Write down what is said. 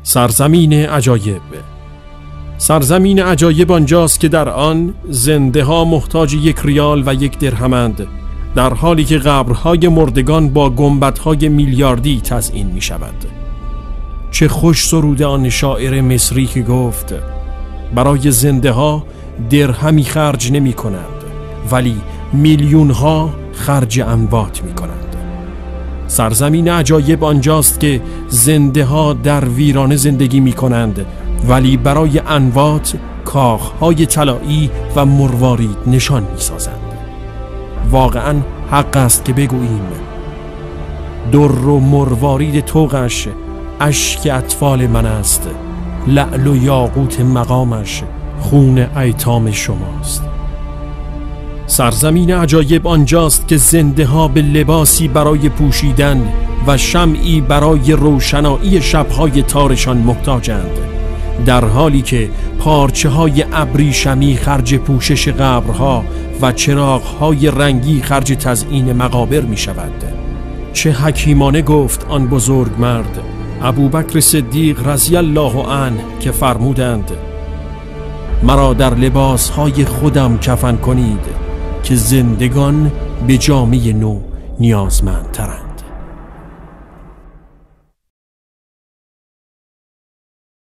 سرزمین عجایب. سرزمین عجایب آنجاست که در آن زنده ها محتاج 1 ریال و 1 درهمند، در حالی که قبرهای مردگان با گنبدهای میلیاردی تزیین می شود. چه خوش سروده آن شاعر مصری که گفت برای زنده ها درهمی خرج نمی کنند ولی میلیون ها خرج اموات می کنند. سرزمین عجایب آنجاست که زنده ها در ویرانه زندگی می کنند ولی برای اموات کاخهای طلایی و مروارید نشان می سازند. واقعا حق است که بگوییم در و مروارید طوقش اشک اطفال من است، لعل و یاقوت مقامش خون ایتام شماست. سرزمین عجایب آنجاست که زنده ها به لباسی برای پوشیدن و شمعی برای روشنایی شبهای تارشان محتاجند، در حالی که پارچه های ابریشمی خرج پوشش قبرها و چراغهای رنگی خرج تزیین مقابر می شود. چه حکیمانه گفت آن بزرگ مرد ابوبکر صدیق رضی الله عنه که فرمودند مرا در لباسهای خودم کفن کنید که زندگان به جامه نو نیازمندترند.